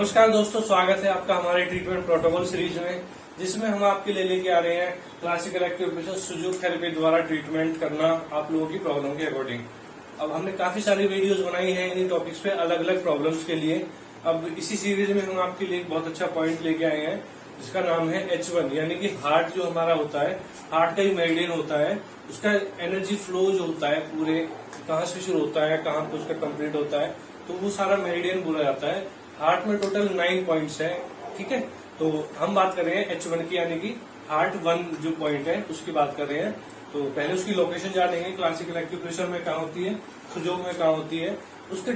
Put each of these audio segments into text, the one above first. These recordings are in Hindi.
नमस्कार दोस्तों, स्वागत है आपका हमारे ट्रीटमेंट प्रोटोकॉल सीरीज में, जिसमें हम आपके लिए लेके आ रहे हैं क्लासिकल एक्यूप्रेशर सुजोग थेरेपी द्वारा ट्रीटमेंट करना आप लोगों की प्रॉब्लम के अकॉर्डिंग। अब हमने काफी सारी वीडियोस बनाई हैं इन टॉपिक्स पे अलग अलग प्रॉब्लम्स के लिए। अब इसी सीरीज में हम आपके लिए एक बहुत अच्छा पॉइंट लेके आए हैं जिसका नाम है H1, यानी कि हार्ट जो हमारा होता है, हार्ट का ही मेरिडियन होता है, उसका एनर्जी फ्लो जो होता है पूरे कहाँ से शुरू होता है, कहाँ पे उसका कंप्लीट होता है, तो वो सारा मेरिडियन बोला जाता है। हार्ट में टोटल 9 पॉइंट्स है, ठीक है। तो हम बात कर रहे हैं H1 की, यानी कि हार्ट 1 जो पॉइंट है उसकी बात कर रहे हैं। तो पहले उसकी लोकेशन जानेंगे, क्लासिकल एक्यूप्रेशर में कहाँ होती है, सुजोग में कहाँ होती है, उसके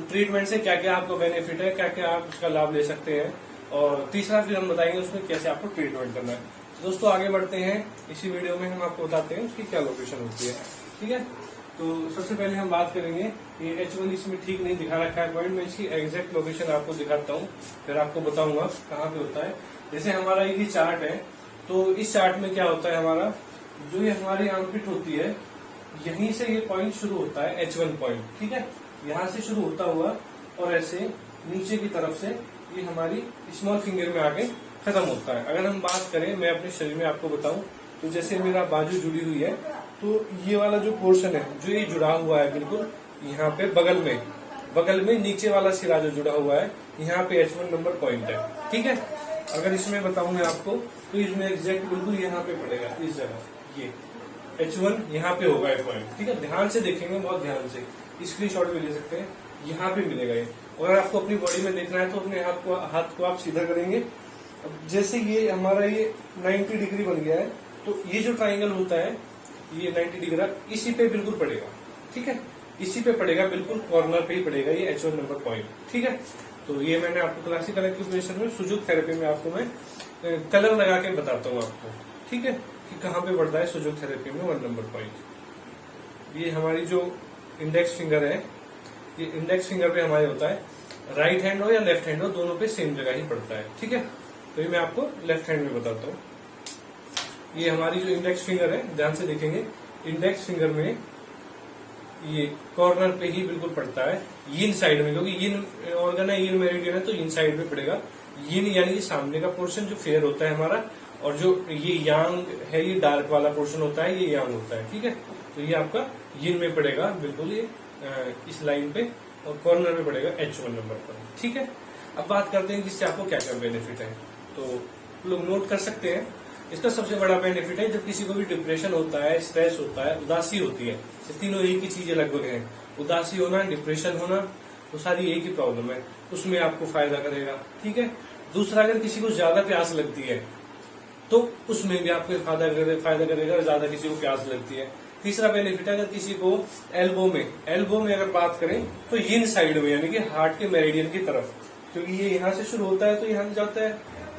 ट्रीटमेंट से क्या क्या आपको बेनिफिट है, क्या क्या आप उसका लाभ ले सकते हैं, और तीसरा फिर हम बताएंगे उसमें कैसे आपको ट्रीटमेंट करना है। तो दोस्तों आगे बढ़ते हैं, इसी वीडियो में हम आपको बताते हैं उसकी क्या लोकेशन होती है, ठीक है। तो सबसे पहले हम बात करेंगे, ये H1 इसमें ठीक नहीं दिखा रखा है पॉइंट, मैं इसकी एग्जैक्ट लोकेशन आपको दिखाता हूँ, फिर आपको बताऊंगा कहाँ पे होता है। जैसे हमारा ये चार्ट है, तो इस चार्ट में क्या होता है, हमारा जो ये हमारी आर्मपिट होती है, यहीं से ये पॉइंट शुरू होता है H1 पॉइंट, ठीक है। यहाँ से शुरू होता हुआ और ऐसे नीचे की तरफ से ये हमारी स्मॉल फिंगर में आके खत्म होता है। अगर हम बात करें, मैं अपने शरीर में आपको बताऊं, तो जैसे मेरा बाजू जुड़ी हुई है, तो ये वाला जो पोर्शन है जो ये जुड़ा हुआ है बिल्कुल यहाँ पे बगल में नीचे वाला सिरा जो जुड़ा हुआ है, यहाँ पे H1 नंबर पॉइंट है, ठीक है। अगर इसमें बताऊं मैं आपको, तो इसमें एग्जैक्ट बिल्कुल यहाँ पे पड़ेगा, इस जगह ये H1 यहाँ पे होगा ये पॉइंट, ठीक है। ध्यान से देखेंगे, बहुत ध्यान से, स्क्रीनशॉट भी ले सकते हैं, यहाँ पे मिलेगा ये। अगर आपको अपनी बॉडी में देखना है तो अपने हाथ को आप सीधा करेंगे। अब जैसे ये हमारा ये 90 डिग्री बन गया है, तो ये जो ट्राइंगल होता है ये 90 डिग्री इसी पे बिल्कुल पड़ेगा, ठीक है। इसी पे पड़ेगा, बिल्कुल कॉर्नर पे ही पड़ेगा ये H1 नंबर पॉइंट, ठीक है। तो ये मैंने आपको क्लासिकल एक्यूप्रेशर में, सुजोग थेरेपी में आपको मैं कलर लगा के बताता हूँ आपको, ठीक है, कि कहाँ पे पड़ता है सुजोग थेरेपी में 1 नंबर पॉइंट। ये हमारी जो इंडेक्स फिंगर है, ये इंडेक्स फिंगर पे हमारे होता है, राइट हैंड हो या लेफ्ट हैंड हो, दोनों पे सेम जगह ही पड़ता है, ठीक है। तो ये मैं आपको लेफ्ट हैंड में बताता हूँ। ये हमारी जो इंडेक्स फिंगर है, ध्यान से देखेंगे, इंडेक्स फिंगर में ये कॉर्नर पे ही बिल्कुल पड़ता है, यिन साइड में, क्योंकि यिन ऑर्गन है, यिन मेरिडियन है, तो यिन साइड में पड़ेगा। यिन यानी कि सामने का पोर्शन जो फेयर होता है हमारा, और जो ये यांग है, ये डार्क वाला पोर्शन होता है, ये यांग होता है, ठीक है। तो ये आपका यिन में पड़ेगा बिल्कुल, ये इस लाइन पे, और कॉर्नर में पड़ेगा H1 नंबर पर, ठीक है। अब बात करते हैं जिससे आपको क्या क्या बेनिफिट है, तो लोग नोट कर सकते हैं। इसका सबसे बड़ा बेनिफिट है, जब किसी को भी डिप्रेशन होता है, स्ट्रेस होता है, उदासी होती है, ये तीनों एक ही चीजें लगभग हैं, उदासी होना, डिप्रेशन होना, वो सारी एक ही प्रॉब्लम है, उसमें आपको फायदा करेगा, ठीक है। दूसरा, अगर किसी को ज्यादा प्यास लगती है तो उसमें भी आपको फायदा करेगा, ज्यादा किसी को प्यास लगती है। तीसरा बेनिफिट है, अगर किसी को एल्बो में अगर बात करें, तो यिन साइड में, यानी कि हार्ट के मेरिडियन की तरफ, क्योंकि ये यहाँ से शुरू होता है तो यहाँ से जाता है,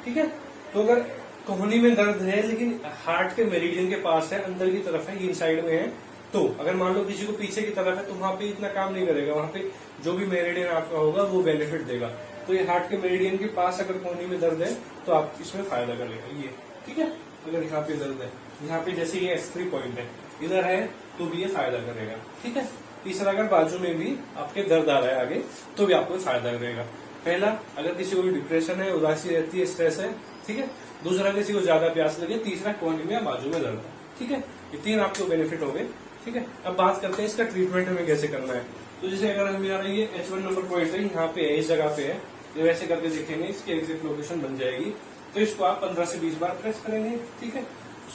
ठीक है। तो अगर कोहनी में दर्द है लेकिन हार्ट के मेरिडियन के पास है, अंदर की तरफ है, यिन साइड में है, तो अगर मान लो किसी को पीछे की तरफ है, तो वहां पे इतना काम नहीं करेगा, वहां पे जो भी मेरिडियन आपका होगा वो बेनिफिट देगा। तो ये हार्ट के मेरिडियन के पास अगर कोहनी में दर्द है तो आप इसमें फायदा करेगा ये, ठीक है। अगर यहाँ पे दर्द है, यहाँ पे जैसे ये H3 पॉइंट है, इधर है, तो भी ये फायदा करेगा, ठीक है। तीसरा, अगर बाजू में भी आपके दर्द आ रहा है आगे, तो भी आपको फायदा करेगा। पहला, अगर किसी को भी डिप्रेशन है, उदासी रहती है, स्ट्रेस है, ठीक है। दूसरा, किसी को ज्यादा प्यास लगे। तीसरा, कोहनी में या बाजू में दर्द है, ठीक है। ये 3 आपको बेनिफिट हो गए, ठीक है। अब बात करते हैं इसका ट्रीटमेंट हमें कैसे करना है। तो जैसे अगर हमारा ये H1 नंबर पॉइंट है, यहाँ पे है, इस जगह पे है, ये वैसे करके देखेंगे, इसकी एग्जैक्ट लोकेशन बन जाएगी। तो इसको आप 15 से 20 बार प्रेस करेंगे, ठीक है।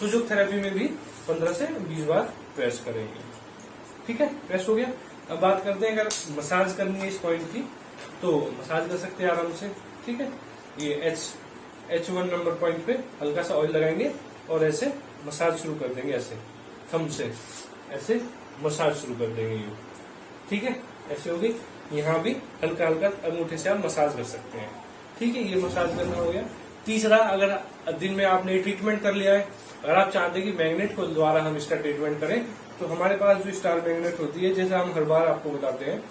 सुजोग थेरेपी में भी 15 से 20 बार प्रेस करेंगे, ठीक है। प्रेस हो गया। अब बात करते हैं, अगर मसाज करनी है इस पॉइंट की, तो मसाज कर सकते हैं आराम से, ठीक है। ये H1 नंबर पॉइंट पे हल्का सा ऑयल लगाएंगे और ऐसे मसाज शुरू कर देंगे, ऐसे थंब से ऐसे मसाज शुरू कर देंगे ये, ठीक है। ऐसे होगी। यहाँ भी हल्का हल्का अंगूठे से आप मसाज कर सकते हैं, ठीक है। ये मसाज करना हो गया। तीसरा, अगर दिन में आपने ट्रीटमेंट कर लिया है, अगर आप चाहते हैं कि मैग्नेट को द्वारा हम इसका ट्रीटमेंट करें, तो हमारे पास जो स्टार मैग्नेट होती है, जैसे हम हर बार आपको बताते हैं,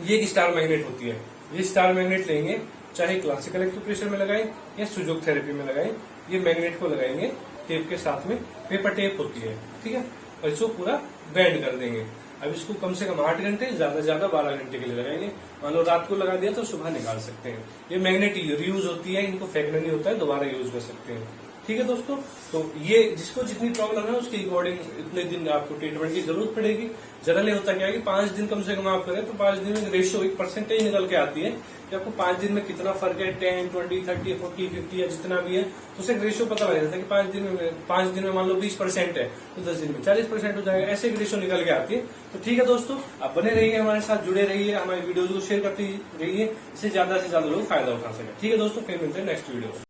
ये एक स्टार मैग्नेट होती है। ये स्टार मैग्नेट लेंगे, चाहे क्लासिकल एक्यूप्रेशर में लगाएं या सुजोग थेरेपी में लगाएं, ये मैग्नेट को लगाएंगे टेप के साथ में, पेपर टेप होती है, ठीक है, और इसको पूरा बैंड कर देंगे। अब इसको कम से कम 8 घंटे, ज्यादा से ज्यादा 12 घंटे के लिए लगाएंगे। मान लो रात को लगा दिया तो सुबह निकाल सकते हैं। ये मैग्नेट रीयूज होती है, इनको फेंकना नहीं होता है, दोबारा यूज कर सकते हैं। ठीक है दोस्तों, तो ये जिसको जितनी प्रॉब्लम है उसके अकॉर्डिंग इतने दिन आपको ट्रीटमेंट की जरूरत पड़ेगी। जनरली होता क्या है कि 5 दिन कम से कम आप करें तो 5 दिन में रेशियो एक परसेंटेज निकल के आती है कि आपको 5 दिन में कितना फर्क है, 10, 20, 30, 40, 50 या जितना भी है, तो उससे रेशियो पता लग जाता है कि 5 दिन में मान लो 20% है तो 10 दिन में 40% हो जाएगा। ऐसे एक रेशियो निकल के आती है। तो ठीक है दोस्तों, आप बने रहिए हमारे साथ, जुड़े रहिए, हमारे वीडियो को शेयर करते रहिए, इससे ज्यादा से ज्यादा लोग फायदा उठा सके। ठीक है दोस्तों, फिर मिलते हैं नेक्स्ट वीडियो में।